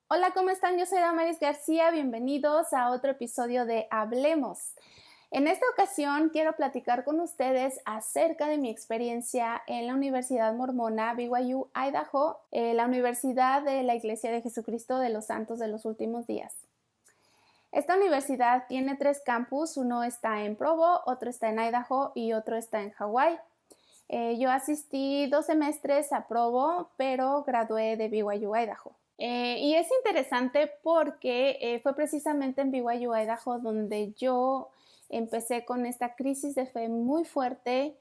Hola, ¿cómo están? Yo soy Damaris García, bienvenidos a otro episodio de Hablemos. En esta ocasión quiero platicar con ustedes acerca de mi experiencia en la Universidad Mormona BYU Idaho, la Universidad de la Iglesia de Jesucristo de los Santos de los Últimos Días. Esta universidad tiene 3 campus, uno está en Provo, otro está en Idaho y otro está en Hawái. Yo asistí 2 semestres a Provo, pero gradué de BYU Idaho. Y es interesante porque fue precisamente en BYU Idaho donde yo empecé con esta crisis de fe muy fuerte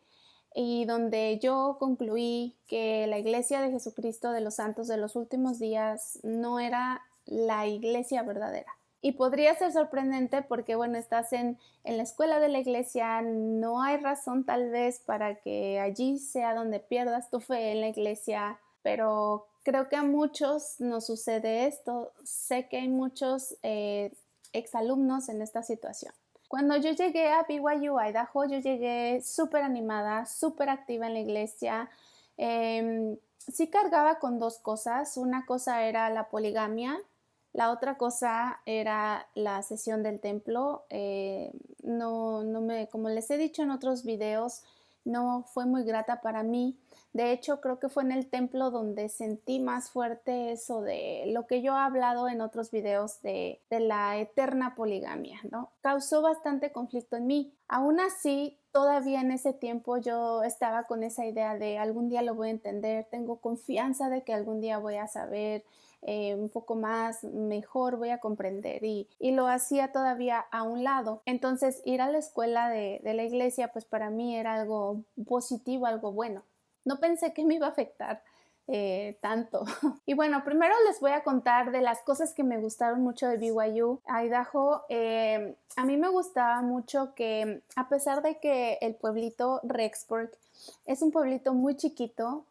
y donde yo concluí que la Iglesia de Jesucristo de los Santos de los Últimos Días no era la iglesia verdadera. Y podría ser sorprendente porque, bueno, estás en la escuela de la iglesia, no hay razón tal vez para que allí sea donde pierdas tu fe en la iglesia, pero creo que a muchos nos sucede esto. Sé que hay muchos exalumnos en esta situación. Cuando yo llegué a BYU Idaho, yo llegué súper animada, súper activa en la iglesia. Sí cargaba con 2 cosas. Una cosa era la poligamia, la otra cosa era la sesión del templo. Como les he dicho en otros videos, no fue muy grata para mí. De hecho, creo que fue en el templo donde sentí más fuerte eso de lo que yo he hablado en otros videos de la eterna poligamia, ¿no? Causó bastante conflicto en mí. Aún así, todavía en ese tiempo yo estaba con esa idea de algún día lo voy a entender, tengo confianza de que algún día voy a saber un poco más, mejor voy a comprender y lo hacía todavía a un lado. Entonces ir a la escuela de la iglesia pues para mí era algo positivo, algo bueno. No pensé que me iba a afectar tanto. Y bueno, primero les voy a contar de las cosas que me gustaron mucho de BYU Idaho. A mí me gustaba mucho que a pesar de que el pueblito Rexburg es un pueblito muy chiquito,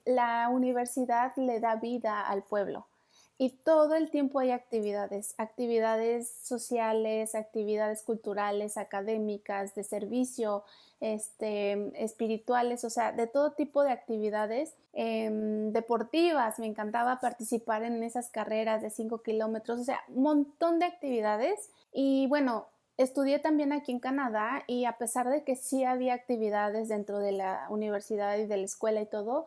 la universidad le da vida al pueblo y todo el tiempo hay actividades sociales, actividades culturales, académicas, de servicio, espirituales, o sea, de todo tipo de actividades deportivas. Me encantaba participar en esas carreras de 5 kilómetros, o sea, un montón de actividades. Y bueno, estudié también aquí en Canadá y a pesar de que sí había actividades dentro de la universidad y de la escuela y todo,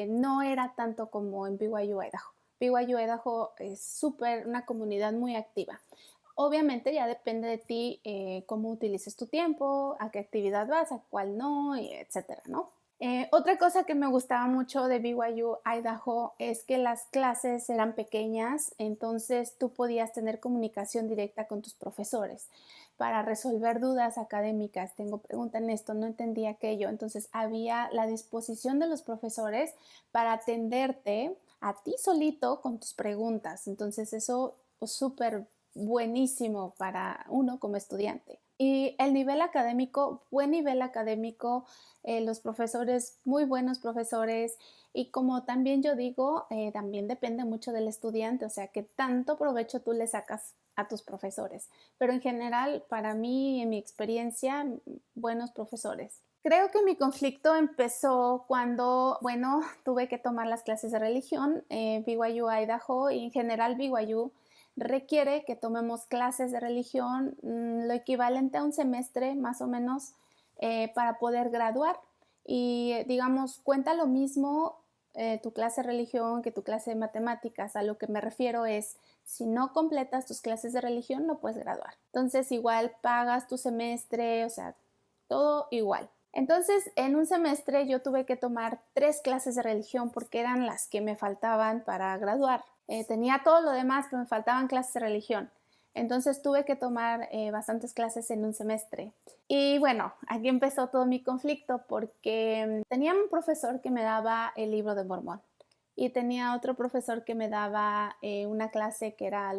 no era tanto como en BYU Idaho. BYU Idaho es una comunidad muy activa. Obviamente ya depende de ti cómo utilices tu tiempo, a qué actividad vas, a cuál no, etcétera, ¿no? Otra cosa que me gustaba mucho de BYU Idaho es que las clases eran pequeñas, entonces tú podías tener comunicación directa con tus profesores para resolver dudas académicas. Tengo pregunta en esto, no entendí aquello. Entonces había la disposición de los profesores para atenderte a ti solito con tus preguntas. Entonces eso es súper buenísimo para uno como estudiante. Y el nivel académico, buen nivel académico, los profesores, muy buenos profesores, y como también yo digo, también depende mucho del estudiante, o sea, que tanto provecho tú le sacas a tus profesores. Pero en general, para mí, en mi experiencia, buenos profesores. Creo que mi conflicto empezó cuando, bueno, tuve que tomar las clases de religión, BYU Idaho y en general BYU requiere que tomemos clases de religión, lo equivalente a un semestre más o menos para poder graduar. Y digamos, cuenta lo mismo tu clase de religión que tu clase de matemáticas. A lo que me refiero es, si no completas tus clases de religión no puedes graduar. Entonces igual pagas tu semestre, o sea, todo igual. Entonces, en un semestre yo tuve que tomar 3 clases de religión porque eran las que me faltaban para graduar. Tenía todo lo demás, pero me faltaban clases de religión. Entonces tuve que tomar bastantes clases en un semestre. Y bueno, aquí empezó todo mi conflicto porque tenía un profesor que me daba el libro de Mormón y tenía otro profesor que me daba una clase que era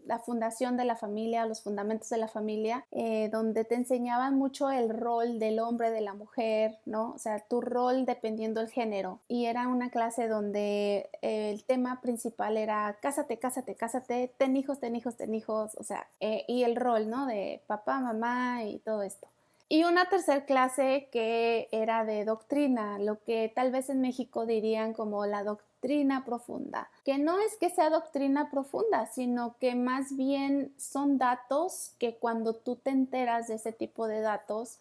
la fundación de la familia, los fundamentos de la familia, donde te enseñaban mucho el rol del hombre, de la mujer, ¿no? O sea, tu rol dependiendo del género. Y era una clase donde el tema principal era cásate, cásate, cásate, ten hijos, ten hijos, ten hijos, o sea, y el rol, ¿no? De papá, mamá y todo esto. Y una tercer clase que era de doctrina, lo que tal vez en México dirían como la doctrina profunda, que no es que sea doctrina profunda, sino que más bien son datos que cuando tú te enteras de ese tipo de datos,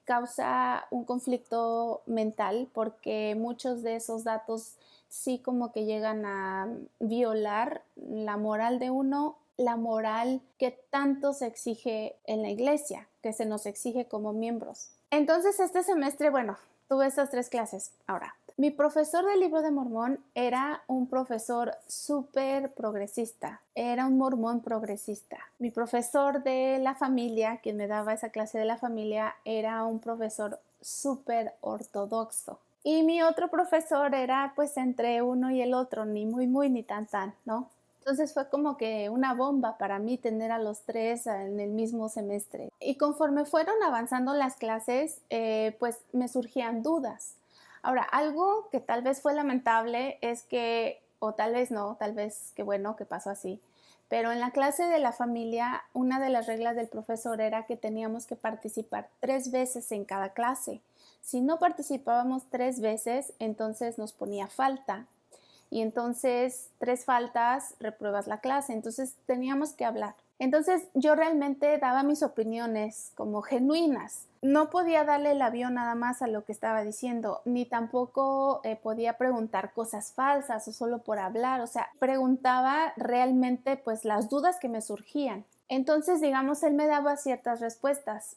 causa un conflicto mental porque muchos de esos datos sí como que llegan a violar la moral de uno, la moral que tanto se exige en la iglesia, que se nos exige como miembros. Entonces este semestre, bueno, tuve estas 3 clases. Ahora, mi profesor del Libro de Mormón era un profesor súper progresista, era un mormón progresista. Mi profesor de la familia, quien me daba esa clase de la familia, era un profesor súper ortodoxo. Y mi otro profesor era pues entre uno y el otro, ni muy ni tan, ¿no? Entonces fue como que una bomba para mí tener a los 3 en el mismo semestre. Y conforme fueron avanzando las clases, pues me surgían dudas. Ahora, algo que tal vez fue lamentable es que, o tal vez no, tal vez qué bueno que pasó así, pero en la clase de la familia, una de las reglas del profesor era que teníamos que participar 3 veces en cada clase. Si no participábamos 3 veces, entonces nos ponía falta. Y entonces 3 faltas, repruebas la clase. Entonces teníamos que hablar. Entonces yo realmente daba mis opiniones como genuinas. No podía darle el avión nada más a lo que estaba diciendo, ni tampoco podía preguntar cosas falsas o solo por hablar. O sea, preguntaba realmente pues las dudas que me surgían. Entonces, digamos, él me daba ciertas respuestas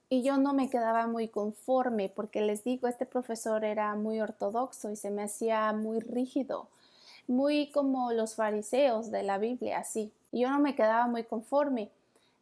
y yo no me quedaba muy conforme porque les digo, este profesor era muy ortodoxo y se me hacía muy rígido, muy como los fariseos de la Biblia, así. Y yo no me quedaba muy conforme.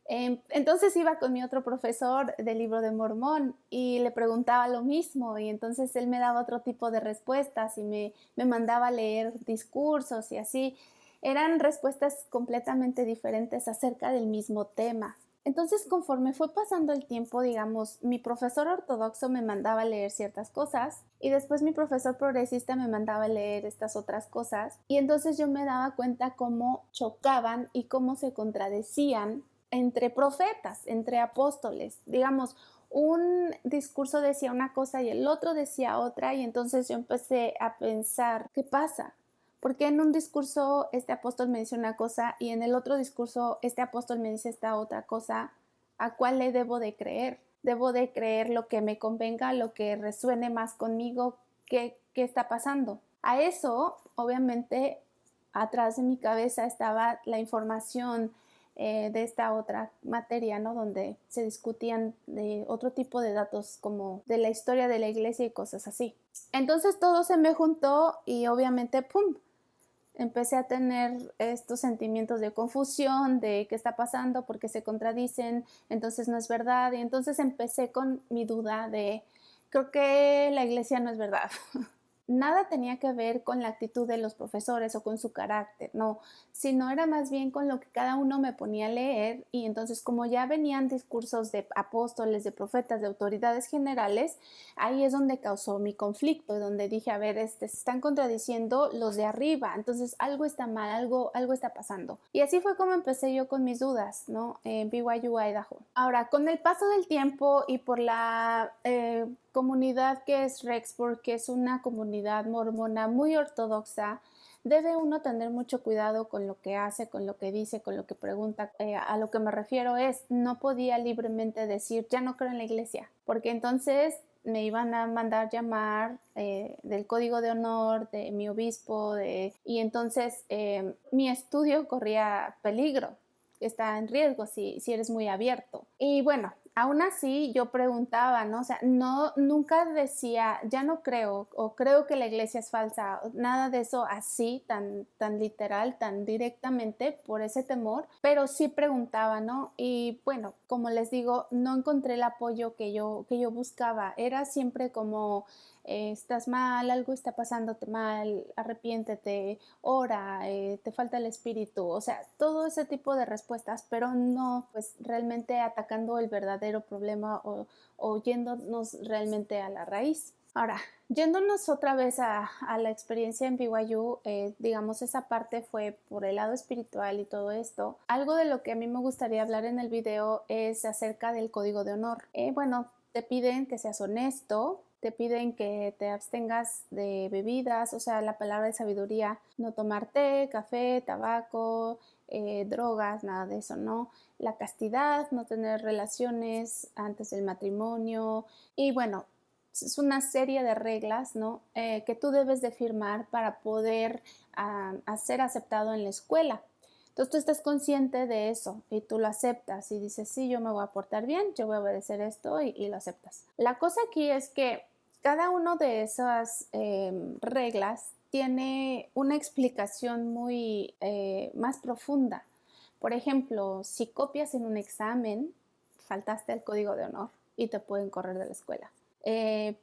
Entonces iba con mi otro profesor del Libro de Mormón y le preguntaba lo mismo y entonces él me daba otro tipo de respuestas y me mandaba a leer discursos y así. Eran respuestas completamente diferentes acerca del mismo tema. Entonces, conforme fue pasando el tiempo, digamos, mi profesor ortodoxo me mandaba a leer ciertas cosas y después mi profesor progresista me mandaba a leer estas otras cosas y entonces yo me daba cuenta cómo chocaban y cómo se contradecían entre profetas, entre apóstoles. Digamos, un discurso decía una cosa y el otro decía otra y entonces yo empecé a pensar, ¿qué pasa? Porque en un discurso este apóstol me dice una cosa y en el otro discurso este apóstol me dice esta otra cosa? ¿A cuál le debo de creer? ¿Debo de creer lo que me convenga, lo que resuene más conmigo? ¿Qué está pasando? A eso, obviamente, atrás de mi cabeza estaba la información de esta otra materia, ¿no? Donde se discutían de otro tipo de datos como de la historia de la iglesia y cosas así. Entonces todo se me juntó y obviamente, ¡pum!, empecé a tener estos sentimientos de confusión, de qué está pasando, por qué se contradicen, entonces no es verdad. Y entonces empecé con mi duda de, creo que la iglesia no es verdad. Nada tenía que ver con la actitud de los profesores o con su carácter, no, sino era más bien con lo que cada uno me ponía a leer y entonces como ya venían discursos de apóstoles, de profetas, de autoridades generales, ahí es donde causó mi conflicto, donde dije, a ver, se están contradiciendo los de arriba, entonces algo está mal, algo está pasando. Y así fue como empecé yo con mis dudas, ¿no? En BYU, Idaho. Ahora, con el paso del tiempo y por la comunidad que es Rexburg, que es una comunidad mormona muy ortodoxa, debe uno tener mucho cuidado con lo que hace, con lo que dice, con lo que pregunta. A lo que me refiero es, no podía libremente decir, ya no creo en la iglesia, porque entonces me iban a mandar llamar del código de honor de mi obispo y entonces mi estudio corría peligro, está en riesgo si eres muy abierto. Y bueno, aún así yo preguntaba, ¿no? O sea, no, nunca decía, ya no creo, o creo que la iglesia es falsa, nada de eso así, tan literal, tan directamente, por ese temor, pero sí preguntaba, ¿no? Y bueno, como les digo, no encontré el apoyo que yo buscaba, era siempre como, estás mal, algo está pasándote mal, arrepiéntete, ora, te falta el espíritu, o sea, todo ese tipo de respuestas, pero no pues realmente atacando el verdadero problema o yéndonos realmente a la raíz. Ahora, yéndonos otra vez a la experiencia en BYU, digamos, esa parte fue por el lado espiritual y todo esto. Algo de lo que a mí me gustaría hablar en el video es acerca del código de honor. Bueno, te piden que seas honesto, te piden que te abstengas de bebidas, o sea, la palabra de sabiduría, no tomar té, café, tabaco, drogas, nada de eso, ¿no? La castidad, no tener relaciones antes del matrimonio y bueno, es una serie de reglas, ¿no? Que tú debes de firmar para poder ser aceptado en la escuela. Entonces tú estás consciente de eso y tú lo aceptas y dices, sí, yo me voy a portar bien, yo voy a obedecer esto y lo aceptas. La cosa aquí es que cada una de esas reglas tiene una explicación muy más profunda. Por ejemplo, si copias en un examen, faltaste al código de honor y te pueden correr de la escuela.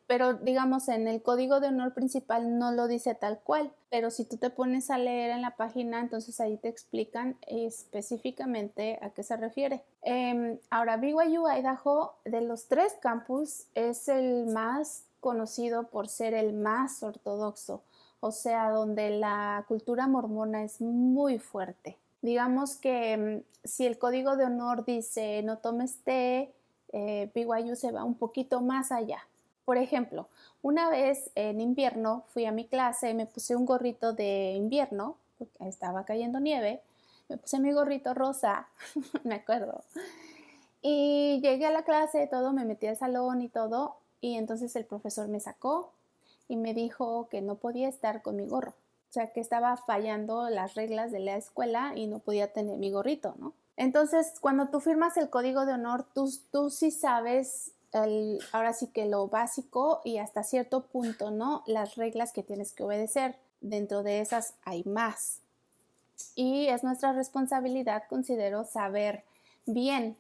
Pero digamos en el código de honor principal no lo dice tal cual, pero si tú te pones a leer en la página, entonces ahí te explican específicamente a qué se refiere. Ahora, BYU Idaho, de los 3 campus, es el más conocido por ser el más ortodoxo, o sea, donde la cultura mormona es muy fuerte. Digamos que si el código de honor dice no tomes té, BYU se va un poquito más allá. Por ejemplo, una vez en invierno fui a mi clase, me puse un gorrito de invierno, porque estaba cayendo nieve, me puse mi gorrito rosa, me acuerdo, y llegué a la clase, todo, me metí al salón y todo, y entonces el profesor me sacó y me dijo que no podía estar con mi gorro, o sea, que estaba fallando las reglas de la escuela y no podía tener mi gorrito, ¿no? Entonces, cuando tú firmas el código de honor, tú sí sabes ahora sí que lo básico y hasta cierto punto, ¿no? Las reglas que tienes que obedecer. Dentro de esas hay más. Y es nuestra responsabilidad, considero, saber bien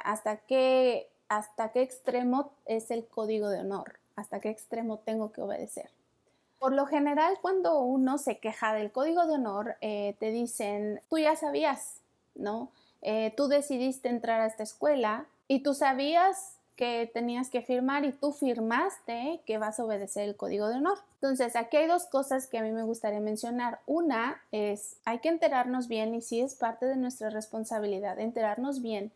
hasta qué extremo es el código de honor, hasta qué extremo tengo que obedecer. Por lo general, cuando uno se queja del código de honor, te dicen, tú ya sabías, ¿no? Tú decidiste entrar a esta escuela y tú sabías que tenías que firmar y tú firmaste que vas a obedecer el código de honor. Entonces, aquí hay 2 cosas que a mí me gustaría mencionar. Una es, hay que enterarnos bien y sí es parte de nuestra responsabilidad enterarnos bien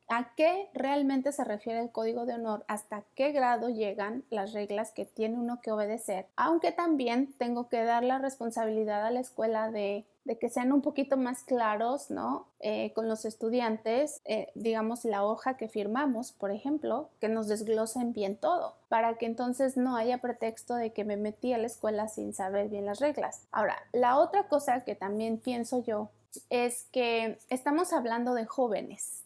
a qué realmente se refiere el código de honor, hasta qué grado llegan las reglas que tiene uno que obedecer, aunque también tengo que dar la responsabilidad a la escuela de que sean un poquito más claros, ¿no? Con los estudiantes, digamos la hoja que firmamos, por ejemplo, que nos desglosen bien todo, para que entonces no haya pretexto de que me metí a la escuela sin saber bien las reglas. Ahora, la otra cosa que también pienso yo es que estamos hablando de jóvenes,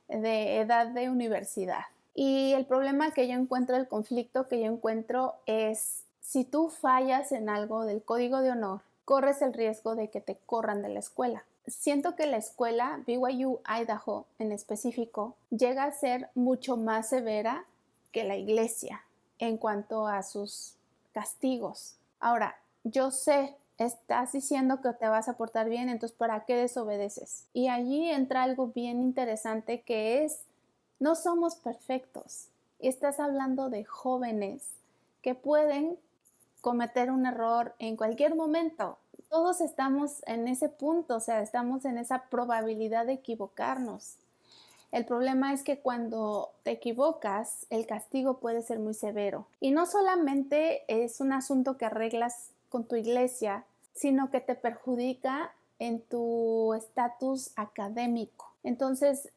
de edad de universidad. Y el problema que yo encuentro, el conflicto que yo encuentro es si tú fallas en algo del código de honor, corres el riesgo de que te corran de la escuela. Siento que la escuela, BYU Idaho en específico, llega a ser mucho más severa que la iglesia en cuanto a sus castigos. Ahora, yo sé, estás diciendo que te vas a portar bien, entonces ¿para qué desobedeces? Y allí entra algo bien interesante que es, no somos perfectos. Estás hablando de jóvenes que pueden cometer un error en cualquier momento. Todos estamos en ese punto, o sea, estamos en esa probabilidad de equivocarnos. El problema es que cuando te equivocas, el castigo puede ser muy severo. Y no solamente es un asunto que arreglas con tu iglesia, sino que te perjudica en tu estatus académico. Entonces,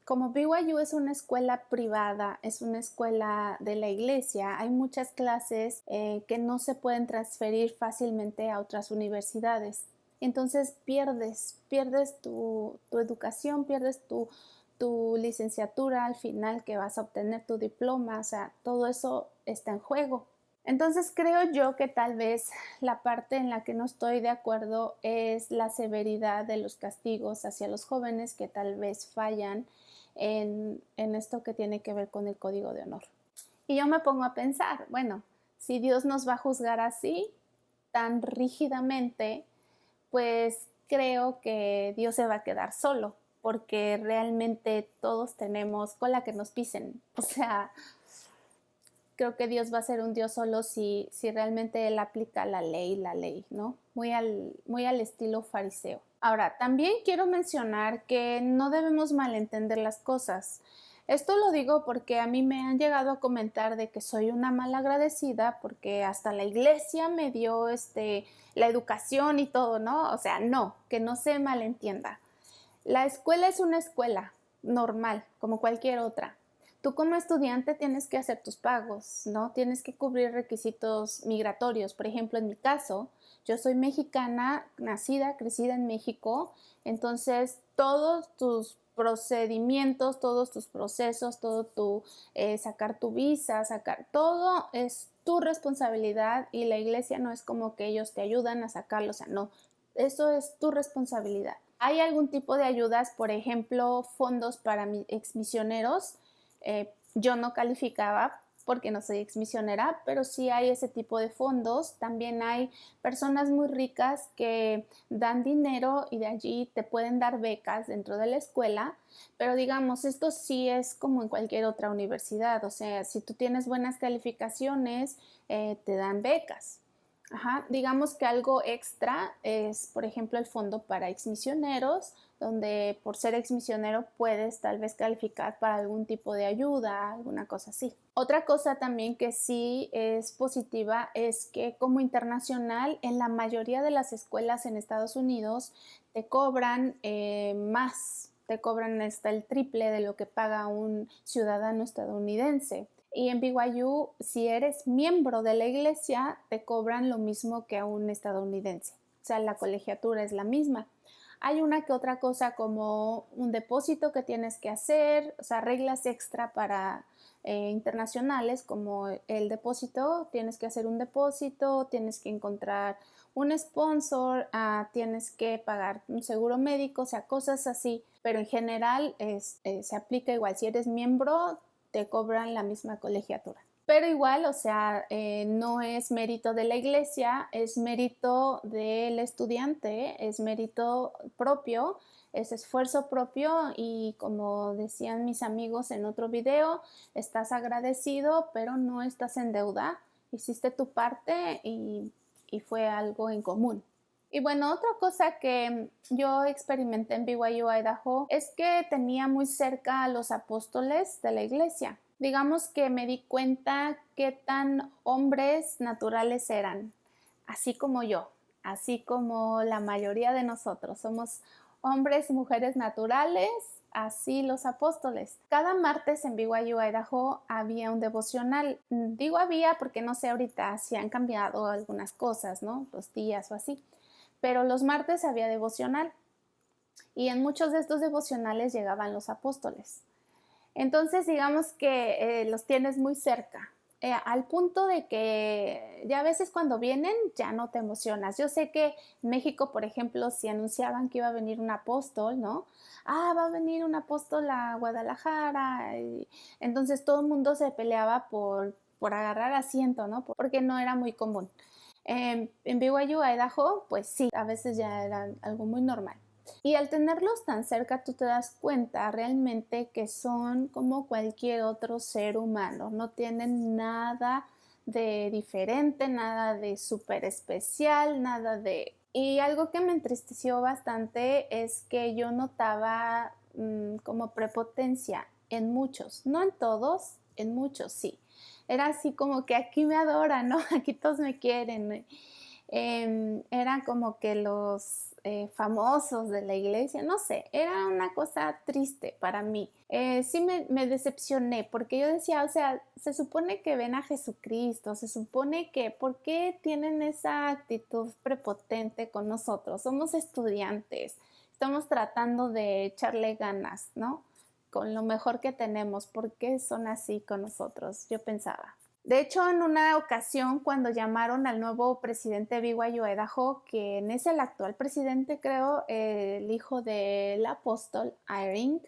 como BYU es una escuela privada, es una escuela de la iglesia, hay muchas clases que no se pueden transferir fácilmente a otras universidades. Entonces pierdes tu educación, pierdes tu licenciatura al final, que vas a obtener tu diploma, o sea, todo eso está en juego. Entonces creo yo que tal vez la parte en la que no estoy de acuerdo es la severidad de los castigos hacia los jóvenes que tal vez fallan en esto que tiene que ver con el código de honor. Y yo me pongo a pensar, bueno, si Dios nos va a juzgar así, tan rígidamente, pues creo que Dios se va a quedar solo, porque realmente todos tenemos cola que nos pisen. O sea, creo que Dios va a ser un Dios solo si realmente Él aplica la ley, ¿no? Muy al estilo fariseo. Ahora, también quiero mencionar que no debemos malentender las cosas. Esto lo digo porque a mí me han llegado a comentar de que soy una malagradecida porque hasta la iglesia me dio la educación y todo, ¿no? O sea, no, que no se malentienda. La escuela es una escuela normal, como cualquier otra. Tú como estudiante tienes que hacer tus pagos, ¿no? Tienes que cubrir requisitos migratorios. Por ejemplo, en mi caso, yo soy mexicana, nacida, crecida en México, entonces todos tus procedimientos, todos tus procesos, todo tu sacar tu visa, sacar todo es tu responsabilidad y la iglesia no es como que ellos te ayudan a sacarlo, o sea, no, eso es tu responsabilidad. ¿Hay algún tipo de ayudas, por ejemplo, fondos para exmisioneros? Yo no calificaba porque no soy exmisionera, pero sí hay ese tipo de fondos. También hay personas muy ricas que dan dinero y de allí te pueden dar becas dentro de la escuela, pero digamos, esto sí es como en cualquier otra universidad, o sea, si tú tienes buenas calificaciones, te dan becas. Ajá, digamos que algo extra es, por ejemplo, el fondo para exmisioneros, donde por ser exmisionero puedes tal vez calificar para algún tipo de ayuda, alguna cosa así. Otra cosa también que sí es positiva es que como internacional en la mayoría de las escuelas en Estados Unidos te cobran más, te cobran hasta el triple de lo que paga un ciudadano estadounidense. Y en BYU, si eres miembro de la iglesia, te cobran lo mismo que a un estadounidense. O sea, la colegiatura es la misma. Hay una que otra cosa como un depósito que tienes que hacer, o sea, reglas extra para internacionales como el depósito, tienes que hacer un depósito, tienes que encontrar un sponsor, tienes que pagar un seguro médico, o sea, cosas así, pero en general se aplica igual. Si eres miembro, te cobran la misma colegiatura. Pero igual, o sea, no es mérito de la iglesia, es mérito del estudiante, es mérito propio, es esfuerzo propio y como decían mis amigos en otro video, estás agradecido, pero no estás en deuda. Hiciste tu parte y fue algo en común. Y bueno, otra cosa que yo experimenté en BYU Idaho es que tenía muy cerca a los apóstoles de la iglesia. Digamos que me di cuenta qué tan hombres naturales eran, así como yo, así como la mayoría de nosotros. Somos hombres y mujeres naturales, así los apóstoles. Cada martes en BYU Idaho había un devocional. Digo había porque no sé ahorita si han cambiado algunas cosas, ¿no? Los días o así. Pero los martes había devocional y en muchos de estos devocionales llegaban los apóstoles. Entonces, digamos que los tienes muy cerca, al punto de que ya a veces cuando vienen ya no te emocionas. Yo sé que en México, por ejemplo, si anunciaban que iba a venir un apóstol, ¿no? Va a venir un apóstol a Guadalajara. Y entonces todo el mundo se peleaba por agarrar asiento, ¿no? Porque no era muy común. En BYU, Idaho, pues sí, a veces ya era algo muy normal. Y al tenerlos tan cerca, tú te das cuenta realmente que son como cualquier otro ser humano, no tienen nada de diferente, nada de súper especial, nada de... Y algo que me entristeció bastante es que yo notaba como prepotencia en muchos, no en todos, en muchos sí. Era así como que aquí me adoran, ¿no? Aquí todos me quieren. Eran como que los famosos de la iglesia, no sé, era una cosa triste para mí. Sí me decepcioné porque yo decía, o sea, se supone que ven a Jesucristo, se supone que, ¿por qué tienen esa actitud prepotente con nosotros? Somos estudiantes, estamos tratando de echarle ganas, ¿no? Con lo mejor que tenemos, ¿por qué son así con nosotros? Yo pensaba. De hecho, en una ocasión, cuando llamaron al nuevo presidente de BYU Idaho, que es el actual presidente, creo, el hijo del apóstol Eyring,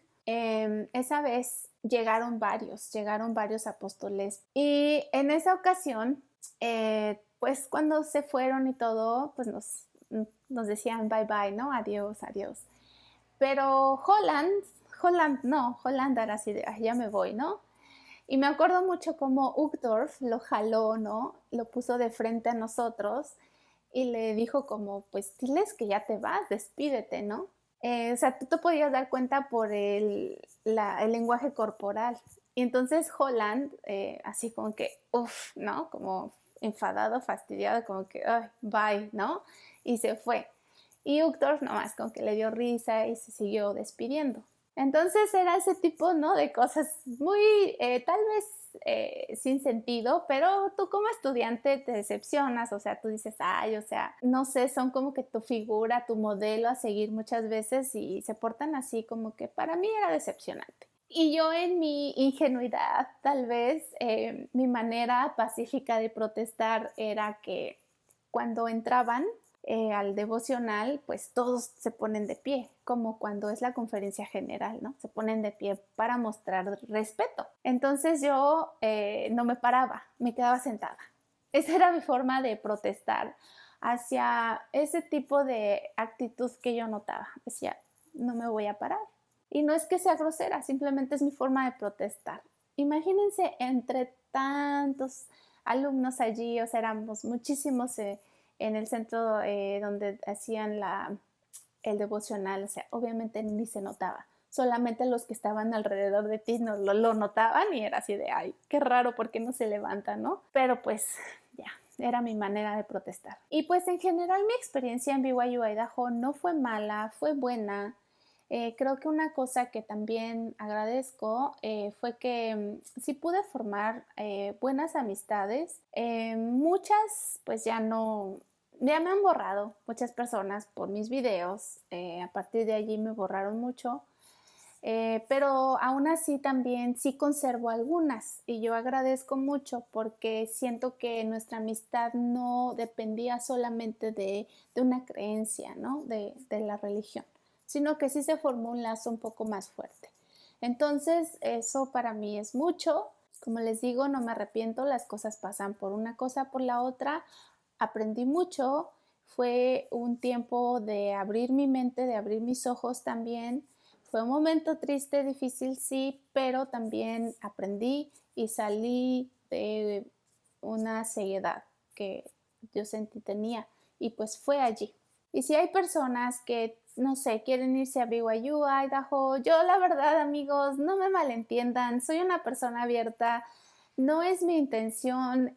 esa vez llegaron varios apóstoles. Y en esa ocasión, pues cuando se fueron y todo, pues nos decían bye bye, ¿no? Adiós, adiós. Pero Holland era así de, "Ay, ya me voy, ¿no?" Y me acuerdo mucho cómo Uchtdorf lo jaló, ¿no? Lo puso de frente a nosotros y le dijo como, pues diles que ya te vas, despídete, ¿no? O sea, tú te podías dar cuenta por el lenguaje corporal. Y entonces Holland, así como que, uff, ¿no? Como enfadado, fastidiado, como que, ay, bye, ¿no? Y se fue. Y Uchtdorf nomás como que le dio risa y se siguió despidiendo. Entonces era ese tipo, ¿no? De cosas muy, tal vez sin sentido, pero tú como estudiante te decepcionas, o sea, tú dices, ay, o sea, no sé, son como que tu figura, tu modelo a seguir muchas veces y se portan así como que para mí era decepcionante. Y yo en mi ingenuidad, tal vez, mi manera pacífica de protestar era que cuando entraban al devocional, pues todos se ponen de pie, como cuando es la conferencia general, ¿no? Se ponen de pie para mostrar respeto. Entonces yo no me paraba, me quedaba sentada. Esa era mi forma de protestar hacia ese tipo de actitud que yo notaba. Decía, no me voy a parar. Y no es que sea grosera, simplemente es mi forma de protestar. Imagínense entre tantos alumnos allí, o sea, éramos muchísimos en el centro donde hacían el devocional, o sea, obviamente ni se notaba. Solamente los que estaban alrededor de ti no lo notaban y era así de, ay, qué raro, ¿por qué no se levanta, no? Pero pues ya, era mi manera de protestar. Y pues en general mi experiencia en BYU Idaho no fue mala, fue buena. Creo que una cosa que también agradezco fue que sí pude formar buenas amistades. Muchas pues ya no, ya me han borrado muchas personas por mis videos. A partir de allí me borraron mucho. Pero aún así también sí conservo algunas y yo agradezco mucho porque siento que nuestra amistad no dependía solamente de una creencia, ¿no? De la religión, sino que sí se formó un lazo un poco más fuerte. Entonces eso para mí es mucho. Como les digo, no me arrepiento, las cosas pasan por una cosa, por la otra. Aprendí mucho, fue un tiempo de abrir mi mente, de abrir mis ojos también. Fue un momento triste, difícil, sí, pero también aprendí y salí de una ceguedad que yo sentí tenía y pues fue allí. Y si hay personas que, no sé, quieren irse a BYU, Idaho, yo la verdad, amigos, no me malentiendan, soy una persona abierta, no es mi intención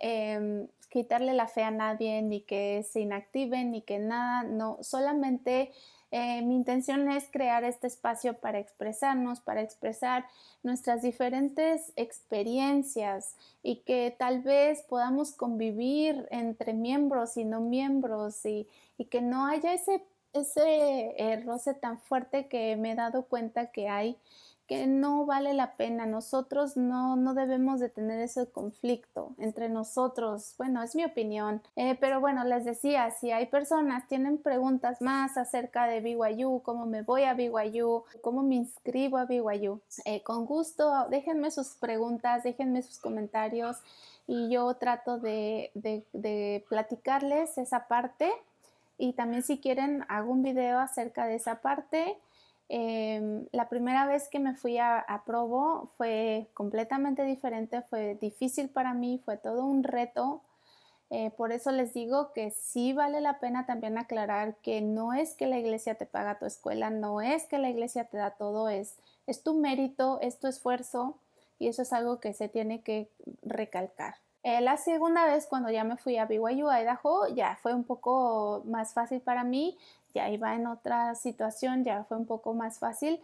quitarle la fe a nadie, ni que se inactiven, ni que nada, no, solamente mi intención es crear este espacio para expresarnos, para expresar nuestras diferentes experiencias y que tal vez podamos convivir entre miembros y no miembros y que no haya ese roce tan fuerte que me he dado cuenta que hay, que no vale la pena. Nosotros no debemos de tener ese conflicto entre nosotros. Bueno, es mi opinión. Pero bueno, les decía, si hay personas, tienen preguntas más acerca de BYU, cómo me voy a BYU, cómo me inscribo a BYU, con gusto, déjenme sus preguntas, déjenme sus comentarios y yo trato de platicarles esa parte. Y también si quieren, hago un video acerca de esa parte. La primera vez que me fui a Provo fue completamente diferente, fue difícil para mí, fue todo un reto. Por eso les digo que sí vale la pena también aclarar que no es que la iglesia te paga tu escuela, no es que la iglesia te da todo, es tu mérito, es tu esfuerzo y eso es algo que se tiene que recalcar. La segunda vez cuando ya me fui a BYU, Idaho, ya fue un poco más fácil para mí, ya iba en otra situación, ya fue un poco más fácil,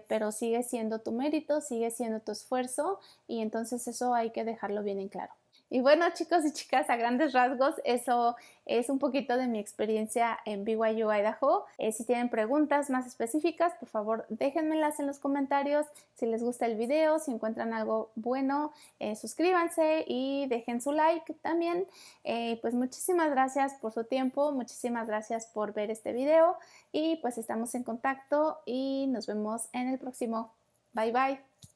pero sigue siendo tu mérito, sigue siendo tu esfuerzo y entonces eso hay que dejarlo bien en claro. Y bueno, chicos y chicas, a grandes rasgos, eso es un poquito de mi experiencia en BYU Idaho. Si tienen preguntas más específicas, por favor, déjenmelas en los comentarios. Si les gusta el video, si encuentran algo bueno, suscríbanse y dejen su like también. Pues muchísimas gracias por su tiempo, muchísimas gracias por ver este video y pues estamos en contacto y nos vemos en el próximo. Bye bye.